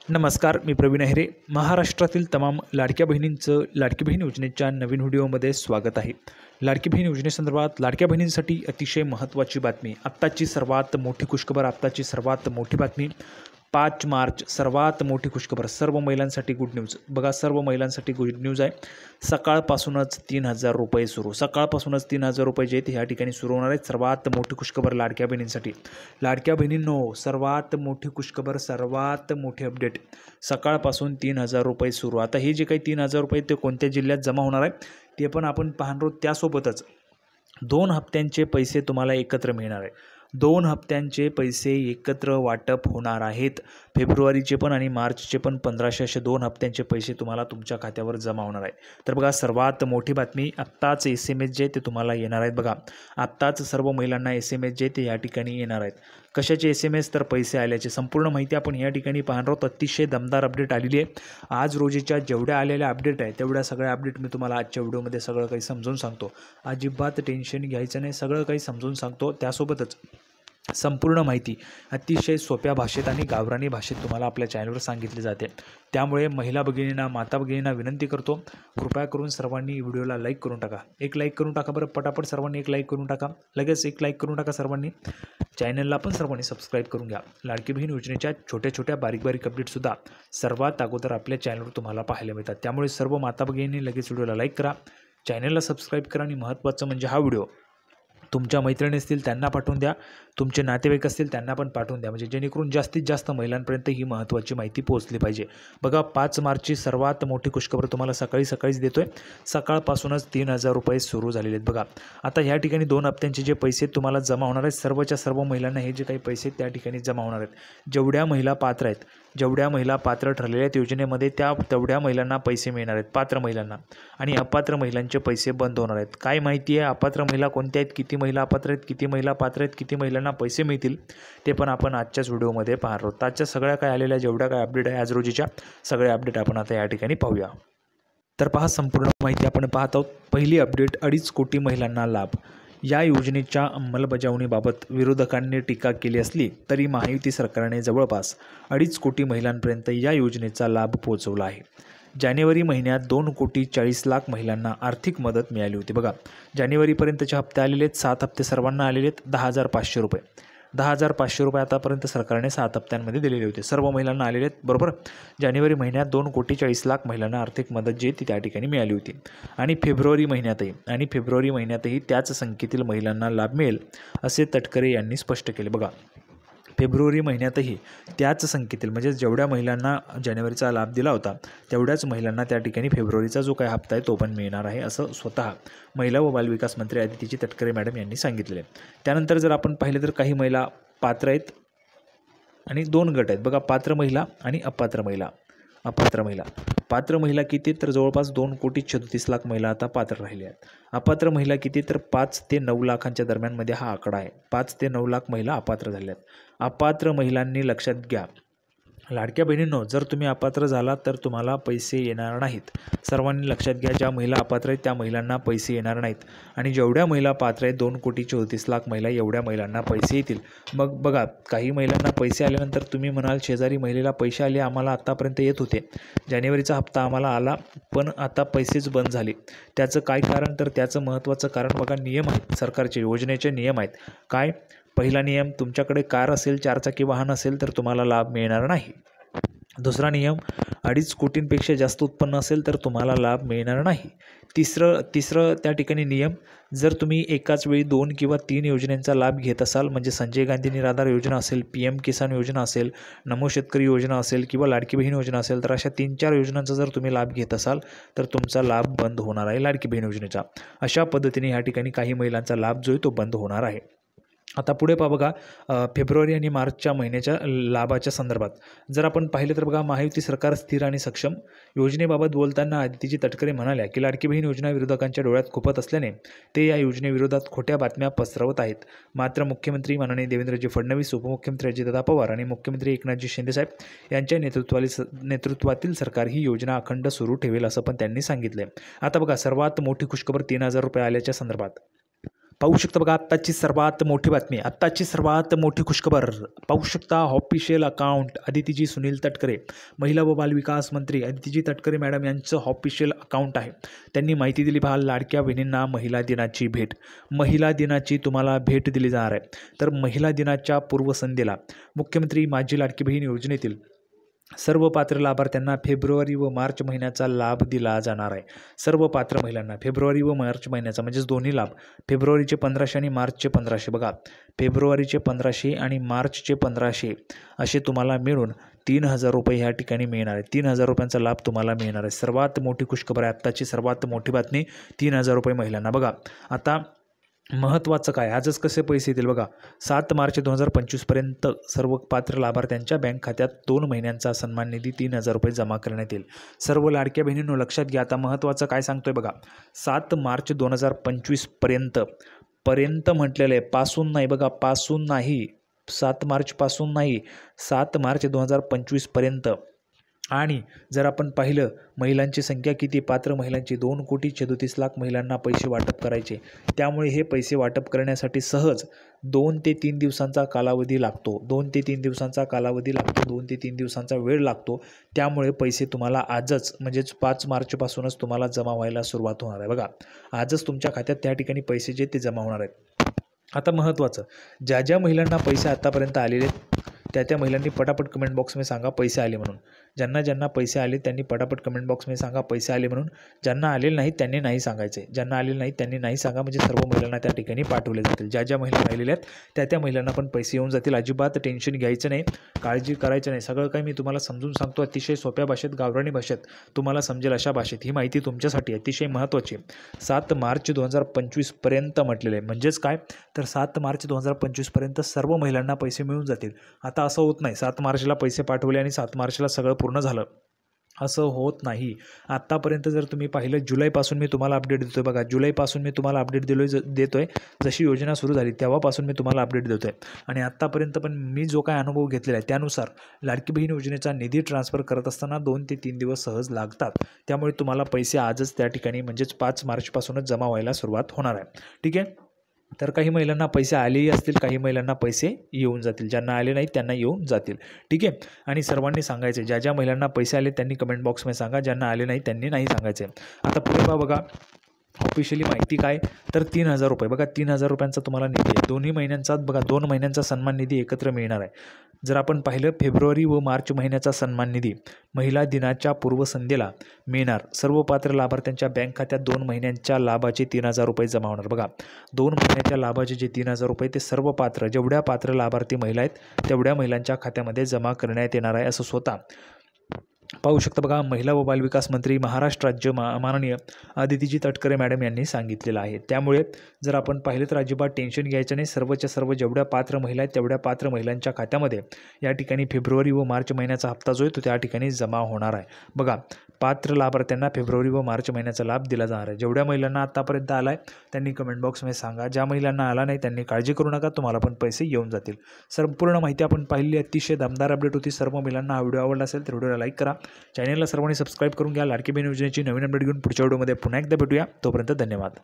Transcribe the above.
नमस्कार, मी प्रवीण अहिरे. महाराष्ट्रातील तमाम लाडक्या बहिणींचं लाडकी बहीण योजनेच्या नवीन व्हिडिओमध्ये स्वागत आहे. लाडकी बहीण योजनेसंदर्भात लाडक्या बहिणींसाठी अतिशय महत्त्वाची बातमी. आत्ताची सर्वात मोठी खुशखबर, आत्ताची सर्वात मोठी बातमी. 5 मार्च सर्वात मोठी खुशखबर, सर्व महिलांसाठी गुड न्यूज. बघा, सर्व महिलांसाठी गुड न्यूज आहे. सकाळपासूनच 3,000 रुपये सुरू. सकाळपासूनच 3,000 रुपये जे ह्या ठिकाणी सुरू होणार आहेत. सर्वात मोठी खुशखबर लाडक्या बहिणींसाठी. लाडक्या बहिणींनो, सर्वात मोठी खुशखबर, सर्वात मोठी अपडेट. सकाळपासून 3,000 रुपये सुरू. आता हे जे काही 3,000 रुपये ते कोणत्या जिल्ह्यात जमा होणार आहे ते पण आपण पाहणार आहोत. त्यासोबतच 2 हप्त्यांचे पैसे तुम्हाला एकत्र मिळणार आहे. 2 हप्त्यांचे पैसे एकत्र वाटप होणार आहेत. फेब्रुवारीचे पण आणि मार्चचे पण 1,500 असे 2 हप्त्यांचे पैसे तुम्हाला तुमच्या खात्यावर जमा होणार आहे. तर बघा, सर्वात मोठी बातमी, आत्ताच SMS जे ते तुम्हाला येणार आहेत. बघा, आत्ताच सर्व महिलांना SMS जे ते या ठिकाणी येणार आहेत. कशाचे SMS? तर पैसे आल्याचे. संपूर्ण माहिती आपण या ठिकाणी पाहणार आहोत. अतिशय दमदार अपडेट आलेली आहे. आज रोजीच्या जेवढ्या आलेल्या अपडेट आहे तेवढ्या सगळ्या अपडेट मी तुम्हाला आजच्या व्हिडिओमध्ये सगळं काही समजून सांगतो. अजिबात टेन्शन घ्यायचं नाही, सगळं काही समजून सांगतो. त्यासोबतच संपूर्ण माहिती अतिशय सोप्या भाषेत आणि गावरानी भाषेत तुम्हाला आपल्या चॅनलवर सांगितली जाते. त्यामुळे महिला भगिनींना, माता भगिनींना विनंती करतो, कृपया करून सर्वांनी व्हिडिओला लाईक करून टाका. एक लाईक करून टाका बरं, पटापट सर्वांनी एक लाईक करून टाका. लगेच एक लाईक करून टाका सर्वांनी. चॅनलला पण सर्वांनी सबस्क्राईब करून घ्या. लाडकी बहीण योजनेच्या छोट्या छोट्या बारीक बारीक अपडेटसुद्धा सर्वात अगोदर आपल्या चॅनलवर तुम्हाला पाहायला मिळतात. त्यामुळे सर्व माता भगिनींनी लगेच व्हिडिओला लाईक करा, चॅनलला सबस्क्राईब करा आणि महत्त्वाचं म्हणजे हा व्हिडिओ तुमच्या मैत्रिणी असतील त्यांना पाठवून द्या, तुमचे नातेवाईक असतील त्यांना पण पाठवून द्या, म्हणजे जेणेकरून जास्तीत जास्त महिलांपर्यंत ही महत्त्वाची माहिती पोहोचली पाहिजे. बघा, 5 मार्चची सर्वात मोठी खुशखबर तुम्हाला सकाळीच देतो आहे. सकाळपासूनच 3,000 रुपये सुरू झालेले आहेत. बघा, आता ह्या ठिकाणी 2 हप्त्यांचे जे पैसे तुम्हाला जमा होणार आहेत, सर्वच्या सर्व महिलांना हे जे काही पैसे त्या ठिकाणी जमा होणार आहेत. जेवढ्या महिला पात्र आहेत, जेवढ्या महिला पात्र ठरलेल्या आहेत योजनेमध्ये, तेवढ्या महिलांना पैसे मिळणार आहेत, पात्र महिलांना. आणि अपात्र महिलांचे पैसे बंद होणार आहेत. काय माहिती आहे अपात्र महिला कोणत्या आहेत, किती महिला अपात्र आहेत, किती महिला पात्र आहेत, किती महिलांना पैसे मिळतील ते पण आपण आजच्याच व्हिडिओमध्ये पाहणार आहोत. आजच्या सगळ्या काय आलेल्या जेवढ्या काय अपडेट आहे आज रोजीच्या, सगळ्या अपडेट आपण आता या ठिकाणी पाहूया. तर पहा, संपूर्ण माहिती आपण पाहत आहोत. पहिली अपडेट, 2.5 कोटी महिलांना लाभ. या योजनेच्या अंमलबजावणीबाबत विरोधकांनी टीका केली असली तरी महायुती सरकारने जवळपास 2.5 कोटी महिलांपर्यंत या योजनेचा लाभ पोहोचवला आहे. जानेवारी महिन्यात 2,40,00,000 महिलांना आर्थिक मदत मिळाली होती. बघा, जानेवारीपर्यंतचे हप्ते आलेले आहेत. 7 हप्ते सर्वांना आलेले आहेत. 10,500 रुपये. 10,500 रुपये आतापर्यंत सरकारने 7 हप्त्यांमध्ये दिलेले होते. सर्व महिलांना आलेले आहेत, बरोबर. जानेवारी महिन्यात 2,40,00,000 महिलांना आर्थिक मदत जी ती त्या ठिकाणी मिळाली होती. आणि फेब्रुवारी महिन्यातही त्याच संख्येतील महिलांना लाभ मिळेल असे तटकरे यांनी स्पष्ट केले. बघा, फेब्रुवारी महिन्यातही त्याच संख्येतील, म्हणजे जेवढ्या महिलांना जानेवारीचा लाभ दिला होता तेवढ्याच महिलांना त्या ठिकाणी फेब्रुवारीचा जो काही हप्ता आहे तो पण मिळणार आहे, असं स्वतः महिला व बालविकास मंत्री आदिती तटकरे मॅडम यांनी सांगितलेले आहे. त्यानंतर जर आपण पाहिलं तर काही महिला पात्र आहेत आणि 2 गट आहेत. बघा, पात्र महिला आणि अपात्र महिला. पात्र महिला किती? तर जवळपास 2,37,00,000 महिला आता पात्र राहिल्या आहेत. अपात्र महिला किती? तर 5 ते 9 लाखांच्या दरम्यानमध्ये हा आकडा आहे. 5 ते 9 लाख महिला अपात्र झाल्या आहेत. अपात्र महिलांनी लक्षात घ्या, लाडक्या बहिणींनो, जर तुम्ही अपात्र झाला तर तुम्हाला पैसे येणार नाहीत. सर्वांनी लक्षात घ्या, ज्या महिला अपात्र आहेत त्या महिलांना पैसे येणार नाहीत. आणि जेवढ्या महिला पात्र आहेत 2,34,00,000 महिला, एवढ्या महिलांना पैसे येतील. मग बघा, काही महिलांना पैसे आल्यानंतर तुम्ही म्हणाल शेजारी महिलेला पैसे आले, आम्हाला आत्तापर्यंत येत होते, जानेवारीचा हप्ता आम्हाला आला पण आता पैसेच बंद झाले. त्याचं काय कारण? तर त्याचं महत्त्वाचं कारण बघा, नियम आहेत सरकारचे, योजनेचे नियम आहेत. काय? पहिला नियम, तुमच्याकडे कार असेल, 4 चाकी वाहन असेल तर तुम्हाला लाभ मिळणार नाही. दुसरा नियम, 2.5 कोटींपेक्षा जास्त उत्पन्न असेल तर तुम्हाला लाभ मिळणार नाही. तिसरं त्या ठिकाणी नियम, जर तुम्ही एकाच वेळी 2 किंवा 3 योजनांचा लाभ घेत असाल, म्हणजे संजय गांधी निराधार योजना असेल, PM किसान योजना असेल, नमो शेतकरी योजना असेल किंवा लाडकी बहीण योजना असेल, तर अशा 3-4 योजनांचा जर तुम्ही लाभ घेत असाल तर तुमचा लाभ बंद होणार आहे लाडकी बहीण योजनेचा. अशा पद्धतीने ह्या ठिकाणी काही महिलांचा लाभ जो आहे तो बंद होणार आहे. आता पुढे पहा, बघा, फेब्रुवारी आणि मार्चच्या महिन्याच्या लाभाच्या संदर्भात जर आपण पाहिलं तर बघा, महायुती सरकार स्थिर आणि सक्षम. योजनेबाबत बोलताना आदिती तटकरे म्हणाल्या की लाडकी बहीण योजना विरोधकांच्या डोळ्यात खुपत असल्याने ते या योजनेविरोधात खोट्या बातम्या पसरवत आहेत. मात्र मुख्यमंत्री माननीय देवेंद्रजी फडणवीस, उपमुख्यमंत्री अजितदादा पवार आणि मुख्यमंत्री एकनाथजी शिंदेसाहेब यांच्या नेतृत्वातील सरकार ही योजना अखंड सुरू ठेवेल असं पण त्यांनी सांगितलं. आता बघा, सर्वात मोठी खुशखबर 3,000 रुपये आल्याच्या संदर्भात. पाहू शकता बघा आत्ताची सर्वात मोठी बातमी, आत्ताची सर्वात मोठी खुशखबर पाहू शकता. ऑफिशियल अकाउंट अदितीजी सुनील तटकरे, महिला व बालविकास मंत्री अदितीजी तटकरे मॅडम यांचं ऑफिशियल अकाउंट आहे. त्यांनी माहिती दिली पहा, लाडक्या बहिणींना महिला दिनाची भेट. महिला दिनाची तुम्हाला भेट दिली जाणार आहे. तर महिला दिनाच्या पूर्वसंध्येला मुख्यमंत्री माझी लाडकी बहीण योजनेतील सर्व पात्र लाभार्थ्यांना फेब्रुवारी व मार्च महिन्याचा लाभ दिला जाणार आहे. सर्व पात्र महिलांना फेब्रुवारी व मार्च महिन्याचा म्हणजेच दोन्ही लाभ, फेब्रुवारीचे 1500 आणि मार्चचे 1500. बघा, फेब्रुवारीचे 1500 आणि मार्चचे 1500 असे तुम्हाला मिळून 3000 रुपये ह्या ठिकाणी मिळणार आहे. 3000 रुपयांचा लाभ तुम्हाला मिळणार आहे. सर्वात मोठी खुशखबर आहे, आत्ताची सर्वात मोठी बातमी, 3000 रुपये महिलांना. बघा आता महत्त्वाचं काय, आजच कसे पैसे येतील बघा. 7 मार्च 2025पर्यंत सर्व पात्र लाभार्थ्यांच्या बँक खात्यात 2 महिन्यांचा सन्मान निधी 3000 रुपये जमा करण्यात येईल. सर्व लाडक्या बहिणींनो लक्षात घ्या, आता महत्त्वाचं काय सांगतोय बघा. 7 मार्च 2025पर्यंत म्हटलेलं आहे, पासून नाही बघा, पासून नाही, 7 मार्चपासून नाही, 7 मार्च 2025पर्यंत. आणि जर आपण पाहिलं महिलांची संख्या किती, पात्र महिलांची 2,37,00,000 महिलांना पैसे वाटप करायचे. त्यामुळे हे पैसे वाटप करण्यासाठी सहज 2 ते 3 दिवसांचा कालावधी लागतो. 2 ते 3 दिवसांचा कालावधी लागतो, 2 ते 3 दिवसांचा वेळ लागतो. त्यामुळे पैसे तुम्हाला आजच म्हणजेच 5 मार्चपासूनच तुम्हाला जमा व्हायला सुरुवात होणार आहे. बघा आजच तुमच्या खात्यात त्या ठिकाणी पैसे जे ते जमा होणार आहेत. आता महत्त्वाचं, ज्या ज्या महिलांना पैसे आतापर्यंत आलेले त्या महिलांनी पटापट कमेंट बॉक्समध्ये सांगा पैसे आले म्हणून. ज्यांना पैसे आले त्यांनी पटापट कमेंट बॉक्समध्ये सांगा पैसे आले म्हणून. ज्यांना आलेले नाहीत त्यांनी नाही सांगायचे, ज्यांना आलेले नाहीत त्यांनी नाही सांगा, म्हणजे सर्व महिलांना त्या ठिकाणी पाठवले जातील. ज्या ज्या महिला राहिलेल्या आहेत त्या महिलांना पण पैसे येऊन जातील. अजिबात टेन्शन घ्यायचं नाही, काळजी करायचं नाही. सगळं काही मी तुम्हाला समजून सांगतो, अतिशय सोप्या भाषेत, गावरानी भाषेत, तुम्हाला समजेल अशा भाषेत. ही माहिती तुमच्यासाठी अतिशय महत्त्वाची. 7 मार्च 2025पर्यंत म्हटलेलं आहे, म्हणजेच काय तर 7 मार्च 2025पर्यंत सर्व महिलांना पैसे मिळून जातील. आता असं होत नाही 7 मार्चला पैसे पाठवले आणि 7 मार्चला सगळं पूर्ण झालं, असं होत नाही. आत्तापर्यंत जर तुम्ही पाहिलं, जुलैपासून मी तुम्हाला अपडेट देतोय. बघा जुलैपासून मी तुम्हाला अपडेट देतोय. जशी योजना सुरू झाली तेव्हापासून मी तुम्हाला अपडेट देतोय. आणि आत्तापर्यंत पण मी जो काय अनुभव घेतलेला आहे त्यानुसार लाडकी बहीण योजनेचा निधी ट्रान्सफर करत असताना 2 ते 3 दिवस सहज लागतात. त्यामुळे तुम्हाला पैसे आजच त्या ठिकाणी म्हणजेच 5 मार्चपासूनच जमा व्हायला सुरुवात होणार आहे. ठीक आहे. तर काही महिलांना पैसे आलेही असतील, काही महिलांना पैसे येऊन जातील, ज्यांना आले नाहीत त्यांना येऊन जातील. ठीक आहे. आणि सर्वांनी सांगायचे, ज्या ज्या महिलांना पैसे आले त्यांनी कमेंट बॉक्समध्ये सांगा, ज्यांना आले नाही त्यांनी नाही सांगायचे. आता पुढे बघा ऑफिशियली माहिती काय तर 3000 रुपये. बघा 3000 रुपयांचा तुम्हाला निधी आहे. दोन्ही महिन्यांचा बघा 2 महिन्यांचा सन्मान निधी एकत्र मिळणार आहे. जर आपण पाहिलं फेब्रुवारी व मार्च महिन्याचा सन्मान निधी महिला दिनाच्या पूर्वसंध्येला मिळणार. सर्व पात्र लाभार्थ्यांच्या बँक खात्यात 2 महिन्यांच्या लाभाचे 3000 रुपये जमा होणार. बघा 2 महिन्याच्या लाभाचे जे 3000 रुपये ते सर्व पात्र, जेवढ्या पात्र लाभार्थी महिला आहेत तेवढ्या महिलांच्या खात्यामध्ये जमा करण्यात येणार आहे, असं स्वतः पाहू शकता. बघा महिला व बालविकास मंत्री महाराष्ट्र राज्य माननीय अदितीजी तटकरे मॅडम यांनी सांगितलेलं आहे. त्यामुळे जर आपण पाहिलं तर अजिबात टेन्शन घ्यायचं नाही. सर्वच्या सर्व जेवढ्या पात्र महिला आहेत तेवढ्या पात्र महिलांच्या खात्यामध्ये या ठिकाणी फेब्रुवारी व मार्च महिन्याचा हप्ता जो आहे तो त्या ठिकाणी जमा होणार आहे. बघा पात्र लाभार्थ्यांना फेब्रुवारी व मार्च महिन्याचा लाभ दिला जाणार आहे. जेवढ्या महिलांना आतापर्यंत आला आहे त्यांनी कमेंट बॉक्समध्ये सांगा. ज्या महिलांना आला नाही त्यांनी काळजी करू नका, तुम्हाला पण पैसे येऊन जातील. संपूर्ण माहिती आपण पाहिली, अतिशय दमदार अपडेट होती. सर्व महिलांना हा व्हिडिओ आवडला असेल तर व्हिडिओला लाईक करा, चॅनलला सर्वांनी सबस्क्राईब करून घ्या. लाडकी बहीण योजनेची नवीन अपडेट घेऊन पुढच्या व्हिडिओमध्ये पुन्हा एकदा भेटूया. तोपर्यंत धन्यवाद.